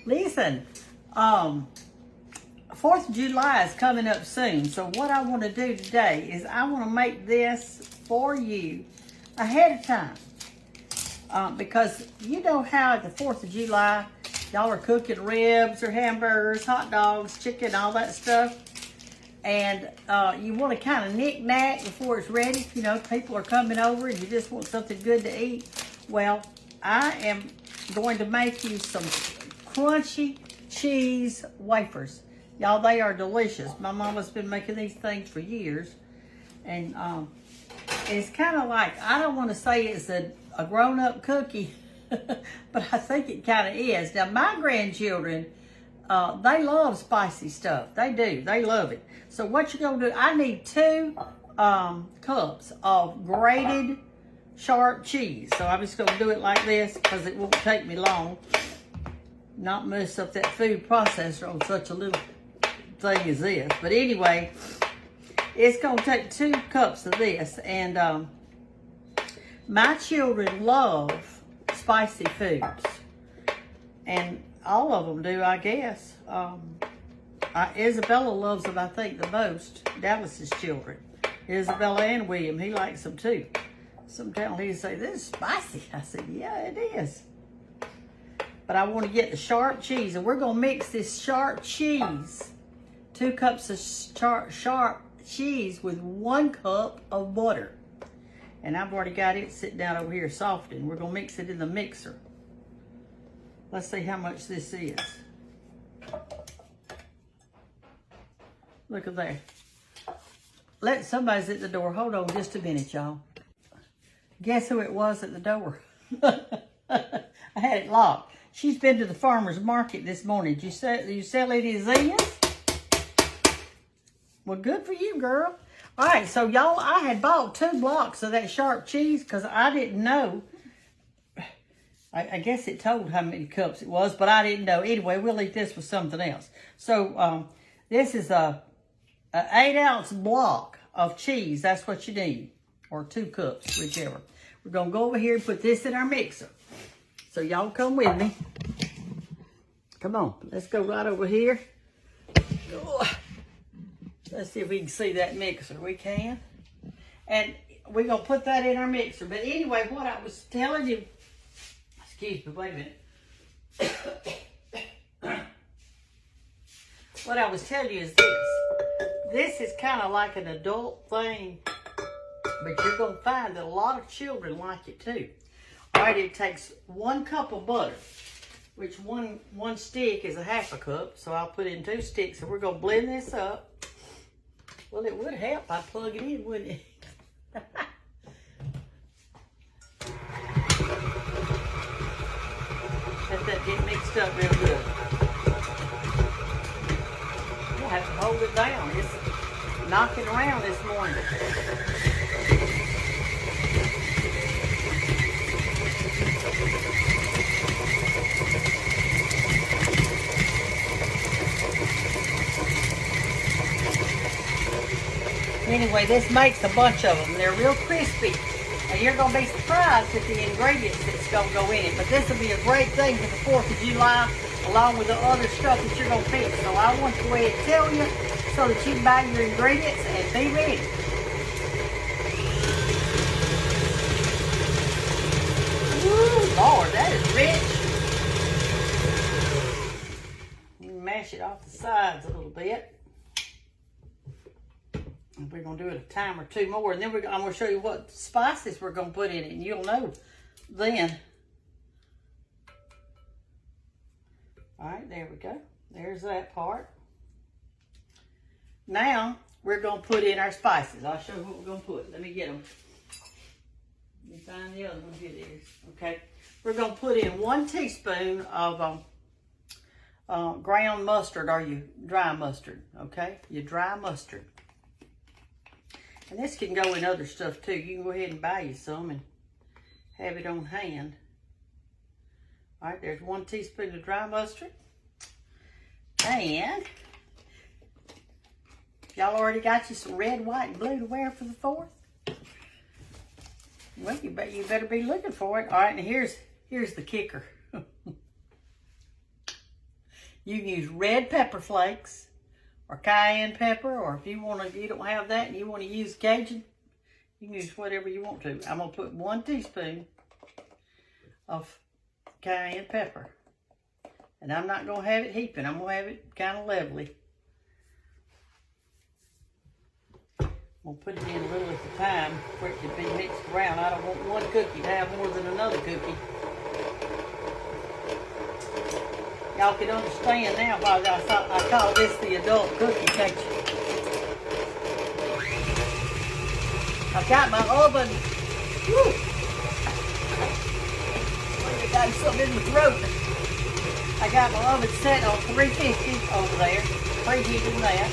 Listen, 4th of July is coming up soon. So what I want to do today is I want to make this for you ahead of time. Because you know how at the 4th of July, y'all are cooking ribs or hamburgers, hot dogs, chicken, all that stuff. And you want to kind of knick-knack before it's ready. You know, people are coming over and you just want something good to eat. Well, I am going to make you some crunchy cheese wafers. Y'all, they are delicious. My mama's been making these things for years. And it's kind of like, I don't want to say it's a grown-up cookie, but I think it kind of is. Now, my grandchildren, they love spicy stuff. They do. They love it. So what you're going to do, I need 2 cups of grated sharp cheese. So I'm just going to do it like this because it won't take me long. Not mess up that food processor on such a little thing as this. But anyway, it's going to take 2 cups of this. And my children love spicy foods. And all of them do, I guess. Isabella loves them, I think, the most. Dallas's children. Isabella and William, he likes them too. Sometimes he'll say, this is spicy. I said, yeah, it is. But I want to get the sharp cheese, and we're going to mix this sharp cheese, 2 cups of sharp cheese with 1 cup of butter. And I've already got it sitting down over here softening. We're going to mix it in the mixer. Let's see how much this is. Look at that. Somebody's at the door. Hold on just a minute, y'all. Guess who it was at the door? I had it locked. She's been to the farmer's market this morning. Do you sell any zinnias? Well, good for you, girl. All right, so y'all, I had bought 2 blocks of that sharp cheese because I didn't know. I guess it told how many cups it was, but I didn't know. Anyway, we'll eat this with something else. So this is a 8-ounce block of cheese. That's what you need, or 2 cups, whichever. We're going to go over here and put this in our mixer. So y'all come with me. Come on, let's go right over here. Let's see if we can see that mixer. We can. And we're going to put that in our mixer. But anyway, what I was telling you, excuse me, wait a minute. What I was telling you is this. This is kind of like an adult thing, but you're going to find that a lot of children like it too. All right, it takes 1 cup of butter, which one stick is a 1/2 cup, so I'll put in 2 sticks, and we're going to blend this up. Well, it would help if I plug it in, wouldn't it? Let that get mixed up real good. We'll have to hold it down. It's knocking around this morning. Anyway, this makes a bunch of them. They're real crispy. And you're going to be surprised at the ingredients that's going to go in it. But this will be a great thing for the 4th of July, along with the other stuff that you're going to fix. So I want to go ahead and tell you so that you can buy your ingredients and be ready. Woo, Lord, that is rich. Mash it off the sides a little bit. We're going to do it a time or 2 more. And then I'm going to show you what spices we're going to put in it. And you'll know then. All right, there we go. There's that part. Now, we're going to put in our spices. I'll show you what we're going to put. Let me get them. Let me find the other one. Here it is. Okay. We're going to put in 1 teaspoon of ground mustard, or your dry mustard. Okay. Your dry mustard. And this can go in other stuff too. You can go ahead and buy you some and have it on hand. All right, there's 1 teaspoon of dry mustard. And y'all already got you some red, white, and blue to wear for the 4th? Well, you better be looking for it. All right, and here's the kicker. You can use red pepper flakes or cayenne pepper, or if you want to, you don't have that and you want to use Cajun, you can use whatever you want to. I'm going to put 1 teaspoon of cayenne pepper. And I'm not going to have it heaping. I'm going to have it kind of levelly. We'll put it in a little at a time for it to be mixed around. I don't want one cookie to have more than another cookie. Y'all can understand now why I call this the adult cookie, can't you? I've got my oven. Woo! I got something in my throat. I got my oven set on 350 over there. Preheating that.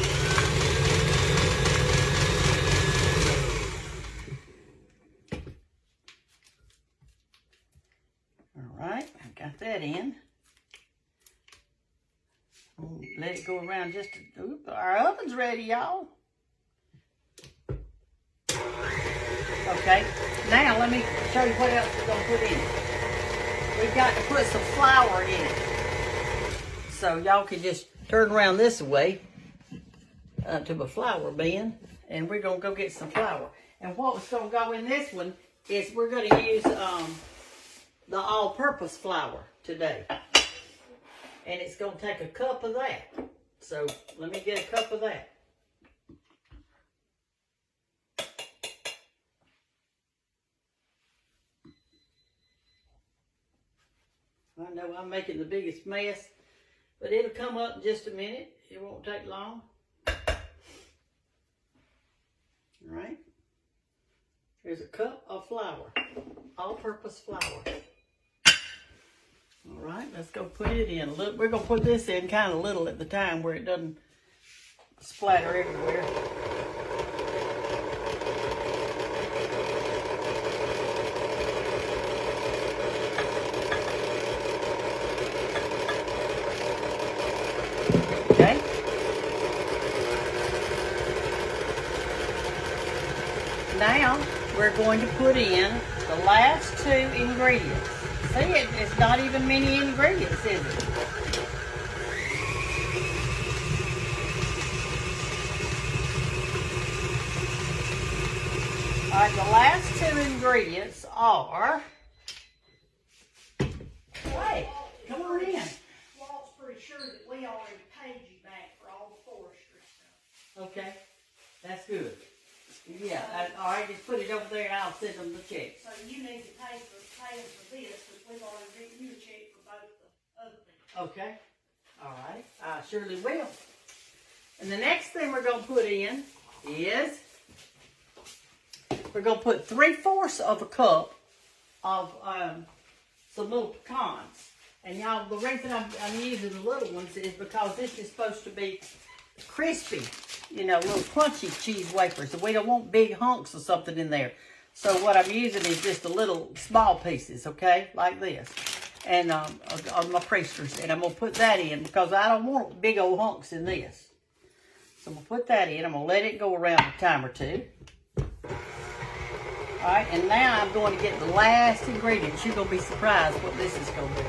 Alright, I got that in. Let it go around just a, oop, our oven's ready, y'all. Okay, now let me show you what else we're going to put in it. We've got to put some flour in it. So y'all can just turn around this way to the flour bin, and we're going to go get some flour. And what's going to go in this one is we're going to use the all-purpose flour today. And it's going to take a cup of that. So let me get a cup of that. I know I'm making the biggest mess, but it'll come up in just a minute. It won't take long. All right. Here's a cup of flour, all-purpose flour. All right, let's go put it in. Look, we're going to put this in kind of little at the time where it doesn't splatter everywhere. Okay. Now, we're going to put in the last 2 ingredients. See, it's not even many ingredients, is it? All right, the last 2 ingredients are... Hey, come on in. Walt's pretty sure that we already paid you back for all the forestry stuff. Okay, that's good. Yeah, all right, just put it over there and I'll send them the check. So you need to pay them for this, because we've already written you a check for both the other things. Okay, all right, I surely will. And the next thing we're going to put in is, we're going to put 3/4 of a cup of some little pecans. And y'all, the reason I'm using the little ones is because this is supposed to be crispy, you know, little crunchy cheese wafers. So we don't want big hunks or something in there. So what I'm using is just a little small pieces, okay, like this. And on my presters. And I'm going to put that in because I don't want big old hunks in this. So I'm going to put that in. I'm going to let it go around a time or 2. All right, and now I'm going to get the last ingredients. You're going to be surprised what this is going to be.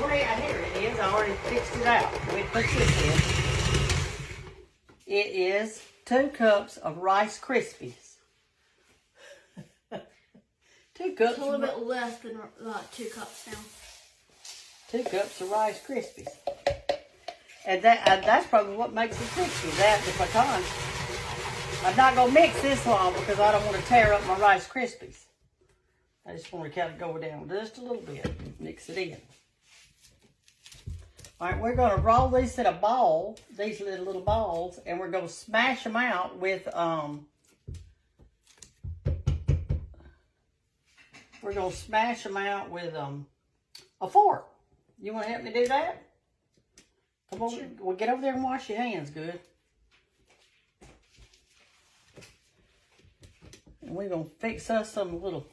Here it is. I already fixed it out. Let me put this in. It is 2 cups of Rice Krispies. 2 cups. It's a little bit less than like 2 cups now. 2 cups of Rice Krispies. And that's probably what makes it crispy, that, the pecans. I'm not going to mix this long because I don't want to tear up my Rice Krispies. I just want to kind of go down just a little bit and mix it in. All right, we're going to roll these in a ball, these little balls, and we're going to smash them out with, a fork. You want to help me do that? Come on, sure. Well, get over there and wash your hands good. And we're going to fix us some little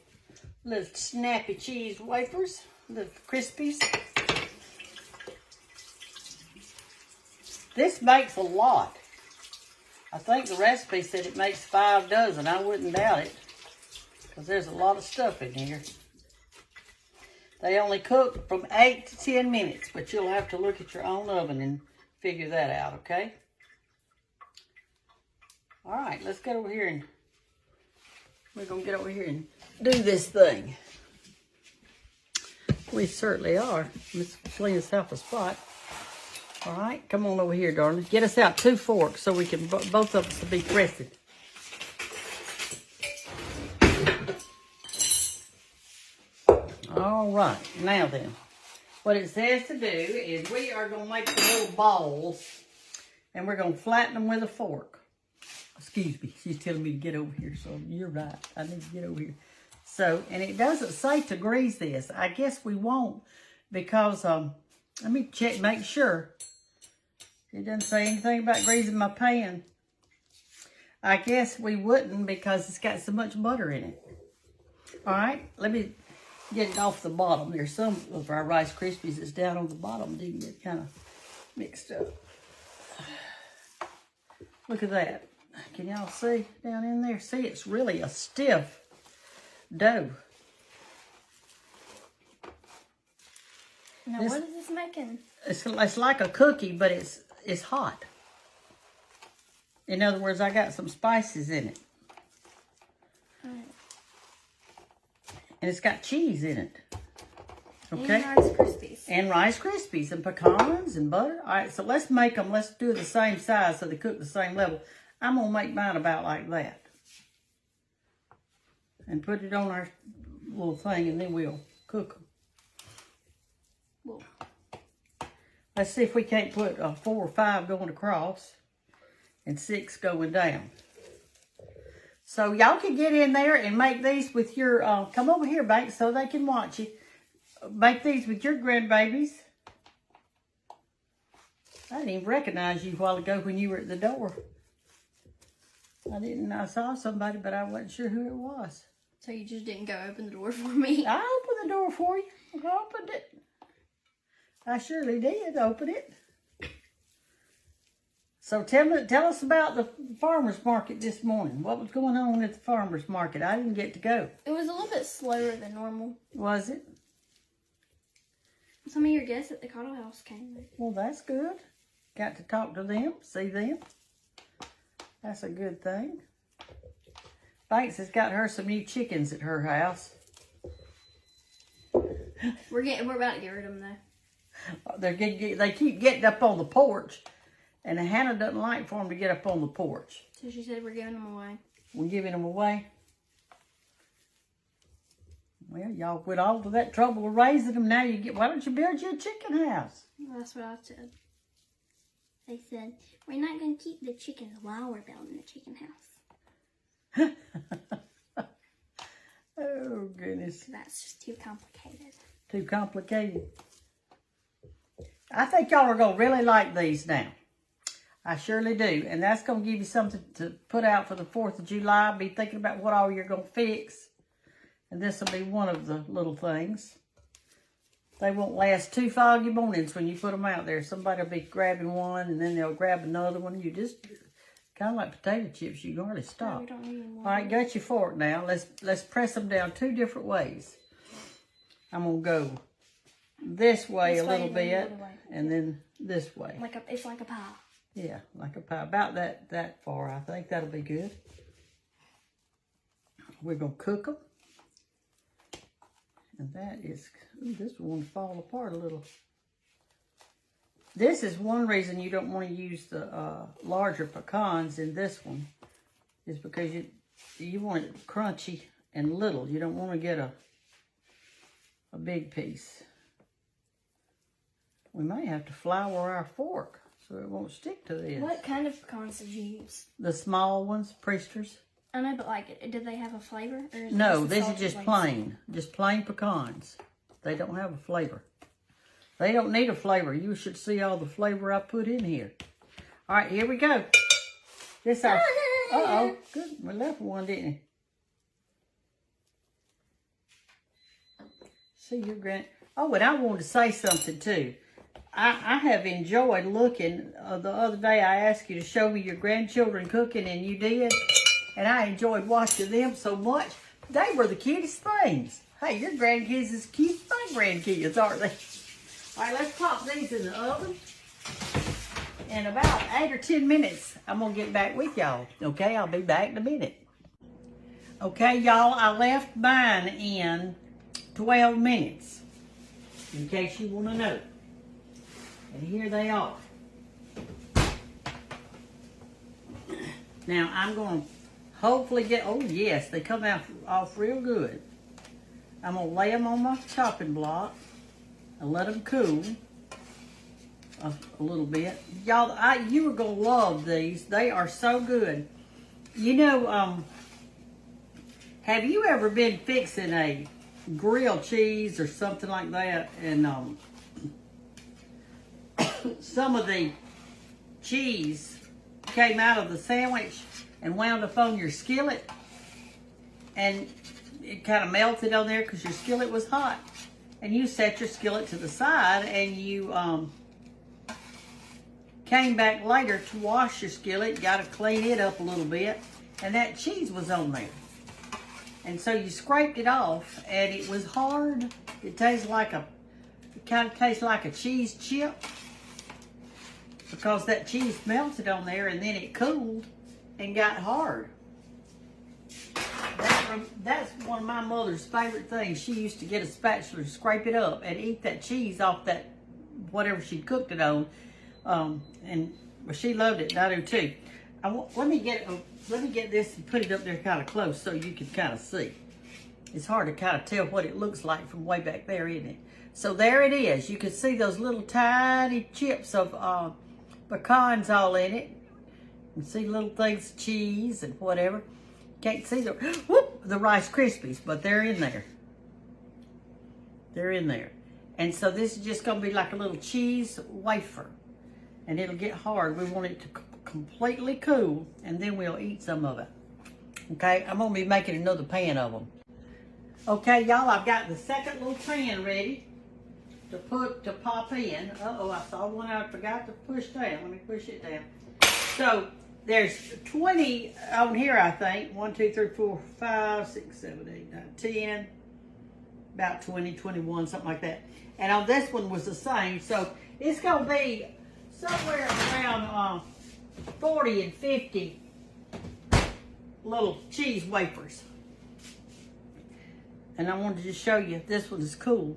snappy cheese wafers, little Krispies. This makes a lot. I think the recipe said it makes 5 dozen. I wouldn't doubt it, because there's a lot of stuff in here. They only cook from 8 to 10 minutes, but you'll have to look at your own oven and figure that out, okay? All right, let's get over here and we're going to get over here and do this thing. We certainly are. Let's clean us out a spot. All right, come on over here, darling. Get us out 2 forks so we can, both of us will be pressing. All right, now then, what it says to do is we are going to make the little balls and we're going to flatten them with a fork. Excuse me, she's telling me to get over here, so you're right. I need to get over here. So, and it doesn't say to grease this. I guess we won't because, let me check, make sure. It doesn't say anything about greasing my pan. I guess we wouldn't because it's got so much butter in it. All right, let me get it off the bottom. There's some of our Rice Krispies that's down on the bottom. Didn't get kind of mixed up. Look at that. Can y'all see down in there? See, it's really a stiff dough. Now, what is this making? It's like a cookie, but it's hot. In other words, I got some spices in it. Right. And it's got cheese in it. Okay? And Rice Krispies. And Rice Krispies and pecans and butter. All right, so let's make them. Let's do the same size so they cook the same level. I'm going to make mine about like that. And put it on our little thing and then we'll cook them. Whoa. Let's see if we can't put 4 or 5 going across and 6 going down. So y'all can get in there and make these with your, come over here, Banks, so they can watch you. Make these with your grandbabies. I didn't even recognize you a while ago when you were at the door. I saw somebody, but I wasn't sure who it was. So you just didn't go open the door for me? I opened the door for you. I opened it. I surely did open it. So tell us about the farmer's market this morning. What was going on at the farmer's market? I didn't get to go. It was a little bit slower than normal. Was it? Some of your guests at the Cottle House came. Well, that's good. Got to talk to them, see them. That's a good thing. Banks has got her some new chickens at her house. We're about to get rid of them though. They keep getting up on the porch, and Hannah doesn't like for them to get up on the porch. So she said we're giving them away. We're giving them away. Well, y'all went all to that trouble of raising them. Now why don't you build you a chicken house? Well, that's what I said. They said, we're not going to keep the chickens while we're building the chicken house. Oh, goodness. That's just too complicated. Too complicated. I think y'all are going to really like these now. I surely do. And that's going to give you something to put out for the 4th of July. Be thinking about what all you're going to fix. And this will be one of the little things. They won't last 2 foggy mornings when you put them out there. Somebody will be grabbing one and then they'll grab another one. You just, kind of like potato chips, you can hardly stop. No, we don't need All right, got your fork now. Let's press them down 2 different ways. I'm going to go this way a little bit and then this way. It's like a pie. Yeah, like a pie. About that far, I think. That'll be good. We're going to cook them. And that is, ooh, this one fall apart a little. This is one reason you don't want to use the larger pecans in this one, is because you want it crunchy and little. You don't want to get a big piece. We may have to flour our fork so it won't stick to this. What kind of pecans did you use? The small ones, Priesters. I know, but did they have a flavor? Or is No, this this is just plain. Just plain pecans. They don't have a flavor. They don't need a flavor. You should see all the flavor I put in here. All right, here we go. This our, uh-oh, good. We left one, didn't we? See your grand. Oh, and I wanted to say something too. I have enjoyed looking. The other day I asked you to show me your grandchildren cooking, and you did. And I enjoyed watching them so much. They were the cutest things. Hey, your grandkids is cute as my grandkids, aren't they? All right, let's pop these in the oven. In about 8 or 10 minutes, I'm going to get back with y'all. Okay, I'll be back in a minute. Okay, y'all, I left mine in 12 minutes, in case you want to know. And here they are. Now, I'm going to hopefully get, oh yes, they come out off real good. I'm going to lay them on my chopping block and let them cool a little bit. Y'all, you are going to love these. They are so good. You know, have you ever been fixing a grilled cheese or something like that, and some of the cheese came out of the sandwich and wound up on your skillet, and it kind of melted on there because your skillet was hot, and you set your skillet to the side, and you came back later to wash your skillet, got to clean it up a little bit, and that cheese was on there. And so you scraped it off, and it was hard. It tastes like it kind of tastes like a cheese chip, because that cheese melted on there, and then it cooled and got hard. That's one of my mother's favorite things. She used to get a spatula, scrape it up, and eat that cheese off that whatever she cooked it on. And she loved it, and I do too. Let me get this and put it up there kind of close so you can kind of see. It's hard to kind of tell what it looks like from way back there, isn't it? So there it is. You can see those little tiny chips of pecans all in it. You can see little things of cheese and whatever. Can't see the Rice Krispies, but they're in there. They're in there. And so this is just going to be like a little cheese wafer. And it'll get hard. We want it to completely cool, and then we'll eat some of it. Okay, I'm going to be making another pan of them. Okay, y'all, I've got the second little pan ready to pop in. Uh-oh, I saw one I forgot to push down. Let me push it down. So there's 20 on here, I think. 1, 2, 3, 4, 5, 6, 7, 8, 9, 10. About 20, 21, something like that. And on this one was the same. So it's going to be somewhere around 40 and 50 little cheese wafers. And I wanted to just show you this one is cool.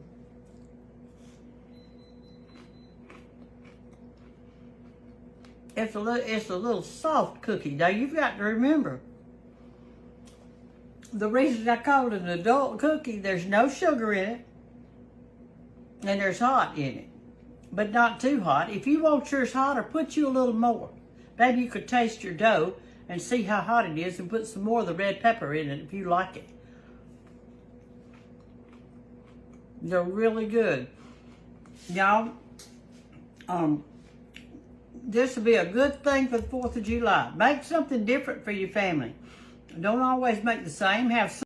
It's a little soft cookie. Now you've got to remember, the reason I call it an adult cookie, there's no sugar in it, and there's hot in it, but not too hot. If you want yours hotter, put you a little more. Maybe you could taste your dough and see how hot it is and put some more of the red pepper in it if you like it. They're really good. Y'all, this will be a good thing for the 4th of July. Make something different for your family. Don't always make the same. Have